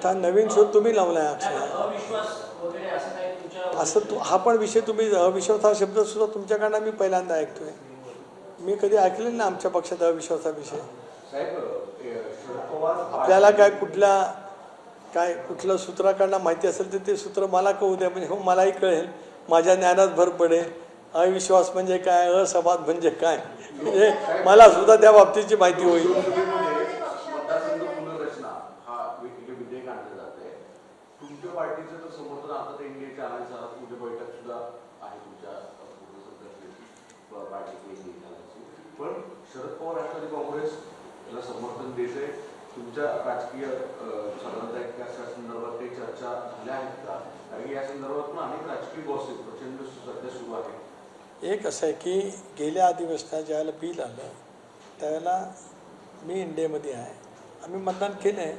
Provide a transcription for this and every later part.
मोठा नवीन शोध तुम्ही लावलाय अक्षय. असं हा पण विषय तुम्ही अविश्वास हा शब्द सुद्धा तुमच्याकडनं मी पहिल्यांदा ऐकतोय. मी कधी ऐकलं ना आमच्या पक्षात अविश्वासा विषय. आपल्याला काय कुठलं सूत्राकडनं माहिती असेल तर ते सूत्र मला कळू द्या, म्हणजे हो मलाही कळेल, माझ्या ज्ञानात भर पडेल. अविश्वास म्हणजे काय, असंवाद म्हणजे काय, म्हणजे मला सुद्धा त्या बाबतीची माहिती होईल. तुमच्या पार्टीचं तर समर्थन आता एनडीएच्या अलायन्स उद्या बैठक सुद्धा आहे तुमच्या पार्टीची पण शरद पवार राष्ट्रवादी काँग्रेस याला समर्थन देते. तुमच्या राजकीय साधारणतः संदर्भात काही चर्चा झाल्या आहेत का? कारण या संदर्भात पण अनेक राजकीय गॉसिप प्रचंड सध्या सुरू आहे. एक असं आहे की गेल्या अधिवेशनात ज्यावेळेला बिल आलं त्यावेळेला मी इंडियामध्ये आहे, आम्ही मतदान केलं आहे.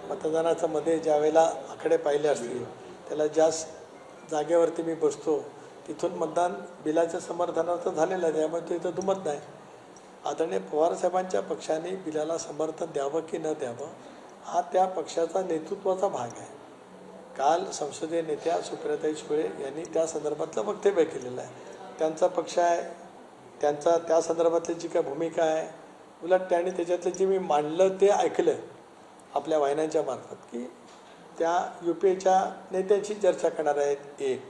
मतदानाचं मध्ये ज्या वेळेला आकडे पाहिले असतील त्याला ज्या जागेवरती मी बसतो तिथून मतदान बिलाच्या समर्थनार्थ झालेलं आहे, त्यामुळे तो इथं दुमत नाही. आदरणीय पवारसाहेबांच्या पक्षाने बिलाला समर्थन द्यावं की न द्यावं हा त्या पक्षाचा नेतृत्वाचा भाग आहे. काल संसदीय नेत्या सुप्रियाताई सुळे यांनी त्या संदर्भातलं वक्तव्य केलेलं आहे. त्यांचा पक्ष आहे, त्यांचा त्या संदर्भातली जी काय भूमिका आहे, उलट त्यांनी त्याच्यातलं जे मी मांडलं ते ऐकलं आपल्या वाहिन्यांच्या मार्फत की त्या UPAच्या नेत्यांशी चर्चा करणार आहेत. एक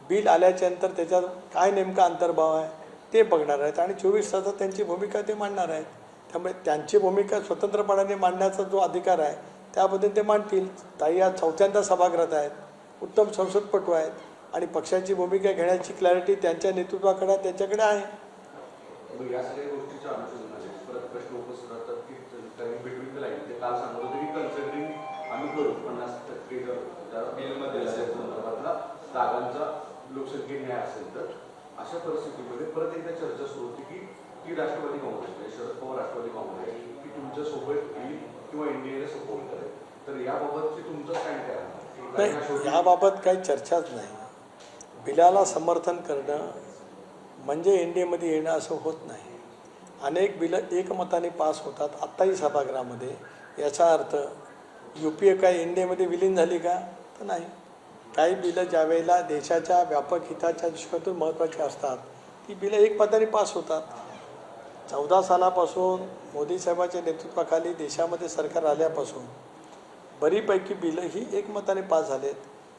बिल आल्याच्यानंतर त्याच्यात काय नेमका अंतर्भाव आहे ते बघणार आहेत आणि 24 तासात त्यांची भूमिका ते मांडणार आहेत. त्यामुळे त्यांची भूमिका स्वतंत्रपणाने मांडण्याचा जो अधिकार आहे त्याबद्दल ते मांडतील. ताई आज 4थ्यांदा सभागृहात आहेत, उत्तम संसदपटू आहेत आणि पक्षाची भूमिका घेण्याची क्लॅरिटी त्यांच्या नेतृत्वाकडे त्यांच्याकडे आहे. या सगळ्या गोष्टीच्या अनुषंगाने परत प्रश्न उपस्थित होतात की बिटवीन द लाईन ते काल सांगत होते की कन्सिडरिंग आम्ही करू 50% बिलमध्ये संदर्भातला जागांचा लोकसंख्ये न्याय असेल तर अशा परिस्थितीमध्ये परत एकदा चर्चा सुरू होती की राष्ट्रवादी काँग्रेस शरद पवार राष्ट्रवादी काँग्रेस की तुमच्या सोबत येईल किंवा इंडियाला सपोर्ट करेल. तर याबाबतची तुमचं स्टँड काय आहे? नाही, याबाबत काही चर्चाच नाही. बिलाला समर्थन करणं म्हणजे इंडियामध्ये येणं असं होत नाही. अनेक बिलं एकमताने पास होतात आत्ताही सभागृहामध्ये. याचा अर्थ UPA काय इंडियामध्ये विलीन झाली का? तर नाही. काही बिलं ज्यावेळेला देशाच्या व्यापक हिताच्या दृष्टीकोनातून महत्त्वाची असतात ती बिलं एकमताने पास होतात. 14 सालापासून मोदी साहेबांच्या नेतृत्वाखाली देशामध्ये सरकार आल्यापासून बरीपैकी बिलं ही एकमताने पास झालेत.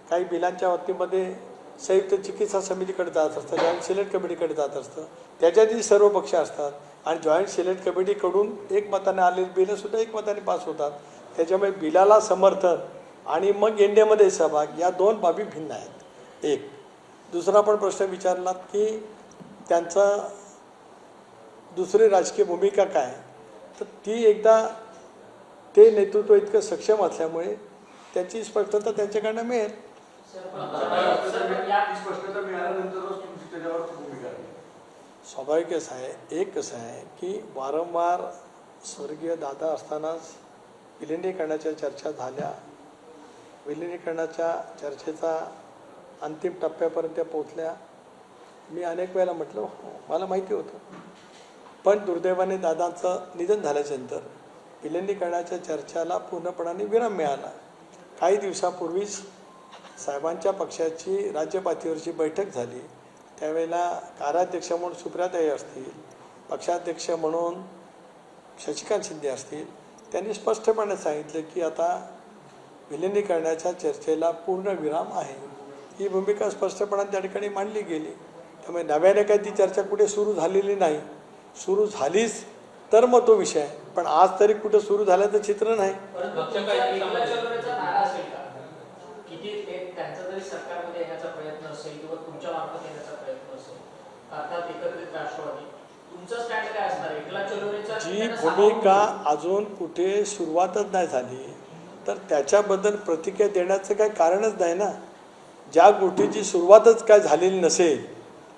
काही बिलांच्या बाबतीमध्ये संयुक्त चिकित्सा समितीकडे जात असतं, जॉईंट सिलेक्ट कमिटीकडे जात असतं, त्याच्यातही सर्व पक्ष असतात आणि जॉईंट सिलेक्ट कमिटीकडून एकमताने आलेली बिलंसुद्धा एकमताने पास होतात. त्याच्यामुळे बिलाला समर्थन आणि मग इंडियामध्ये सहभाग या दोन बाबी भिन्न आहेत. एक दुसरा पण प्रश्न विचारलात की त्यांचा दुसरी राजकीय भूमिका काय, तर ती एकदा ते नेतृत्व इतकं सक्षम असल्यामुळे त्याची स्पष्टता त्यांच्याकडनं मिळेल. स्वाभाविकच आहे. एक कसं आहे की वारंवार स्वर्गीय दादा असतानाच विलिनीकरणाच्या चर्चा झाल्या. विलिनीकरणाच्या चर्चेचा अंतिम टप्प्यापर्यंत पोहोचल्या. मी अनेक वेळेला म्हटलं हो मला माहिती होतं, पण दुर्दैवाने दादांचं निधन झाल्याच्यानंतर विलिनीकरणाच्या चर्चेला पूर्णपणाने विराम मिळाला. काही दिवसापूर्वीच साहेबांच्या पक्षाची राज्य पातळीवरची बैठक झाली. त्यावेळेला कार्याध्यक्ष म्हणून सुप्रियाताई असतील, पक्षाध्यक्ष म्हणून शशिकांत शिंदे असतील, त्यांनी स्पष्टपणे सांगितलं की आता विलिनीकरणाच्या चर्चेला पूर्ण विराम आहे. ही भूमिका स्पष्टपणे त्या ठिकाणी मांडली गेली. त्यामुळे नव्याने काही ती चर्चा कुठे सुरू झालेली नाही. सुरू झालीच तर मग तो विषय आहे, पण आज तरी कुठं सुरू झाल्याचं चित्र नाही. जी भूमिका अजून कुठे सुरुवातच नाही झाली तर त्याच्याबद्दल प्रतिक्रिया देण्याचं काही कारणच नाही ना. ज्या गोष्टीची सुरुवातच काय झालेली नसेल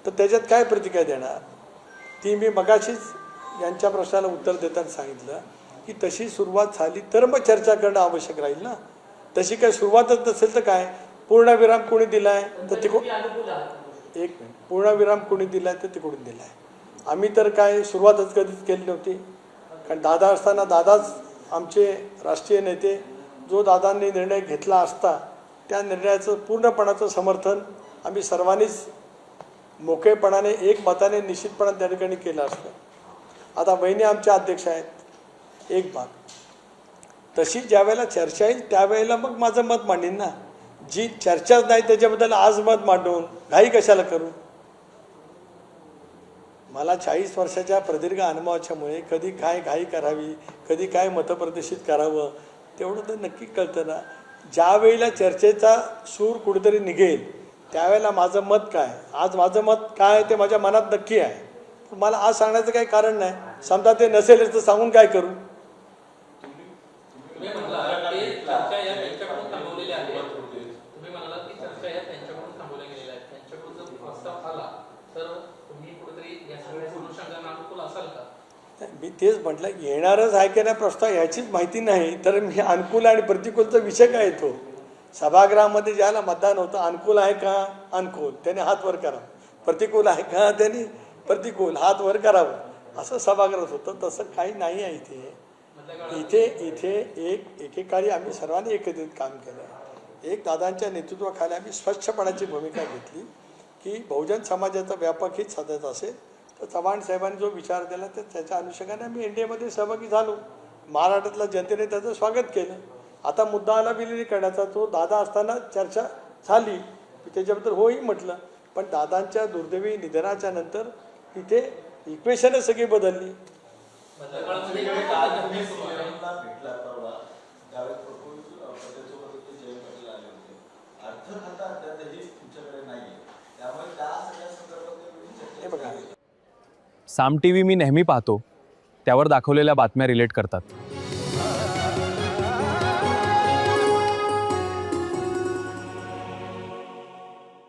तर त्याच्यात काय प्रतिक्रिया देणार. ती मी मगाशीच यांच्या प्रश्नाला उत्तर देताना सांगितलं की तशी सुरुवात झाली तर मग चर्चा करणं आवश्यक राहील ना. तशी काही सुरुवातच नसेल तर काय पूर्णविराम कोणी दिला आहे तर तिकडून एक मिनिट पूर्णविराम कोणी दिला आहे तर तिकडून दिला आहे. आम्ही तर काय सुरुवातच कधीच केली नव्हती. कारण दादा असताना दादाच आमचे राष्ट्रीय नेते जो दादांनी निर्णय घेतला असता त्या निर्णयाचं पूर्णपणाचं समर्थन आम्ही सर्वांनीच मोकळेपणाने एकमताने निश्चितपणाने त्या ठिकाणी केलं असतं. आता बहिणी आमच्या अध्यक्ष आहेत एक भाग, तशी ज्या वेळेला चर्चा येईल त्यावेळेला मग माझं मत मांडीन ना. जी चर्चाच नाही त्याच्याबद्दल आज मत मांडून घाई कशाला करू. मला 40 वर्षाच्या प्रदीर्घ अनुभवाच्यामुळे कधी काय घाई करावी, कधी काय मतप्रदर्शित करावं तेवढं तर नक्की कळतं ना. ज्या वेळेला चर्चेचा सूर कुठेतरी निघेल त्यावेळेला माझं मत काय, आज माझं मत काय ते माझ्या मनात नक्की आहे. मला आज सांगण्याचं काही कारण नाही. समजा ते नसेलच तर सांगून काय करू. तुम्ही म्हणाला ते चर्चा या त्यांच्याकडून थांबवलेल्या आहेत. तुम्ही म्हणाला की चर्चा या त्यांच्याकडून थांबवल्या गेलेल्या आहेत. त्यांच्याकडून जर प्रस्ताव आला तर तुम्ही कुठेतरी या सगळ्या अनुषंगाने अनुकूल असाल का? मी तेच म्हटलं, येणारच आहे की नाही प्रस्ताव याचीच माहिती नाही तर मी अनुकूल आणि प्रतिकूलचा विषय काय येतो. सभागृहामध्ये ज्याला मतदान होतं अनुकूल आहे का अनुकूल त्याने हात वर करावं, प्रतिकूल आहे का त्यांनी प्रतिकूल हात वर करावं असं सभागृहात होतं. तसं काही नाही आहे इथे एकेकाळी आम्ही सर्वांनी एकत्रित काम केलं. एक दादांच्या नेतृत्वाखाली आम्ही स्वच्छपणाची भूमिका घेतली की बहुजन समाजाचा व्यापक हित साधायचा असेल तर चव्हाण साहेबांनी जो विचार दिला तर त्याच्या अनुषंगाने आम्ही एनडीएमध्ये सहभागी झालो. महाराष्ट्रातल्या जनतेने त्याचं स्वागत केलं. आता मुद्दाला विलीनीकरणाचा तो दादा असताना चर्चा झाली त्याच्याबद्दल होही म्हटलं, पण दादांच्या दुर्दैवी निधनाच्या नंतर तिथे इक्वेशनच सगळी बदलली. हे बघा, साम टीव्ही मी नेहमी पाहतो, त्यावर दाखवलेल्या बातम्या रिलेट करतात.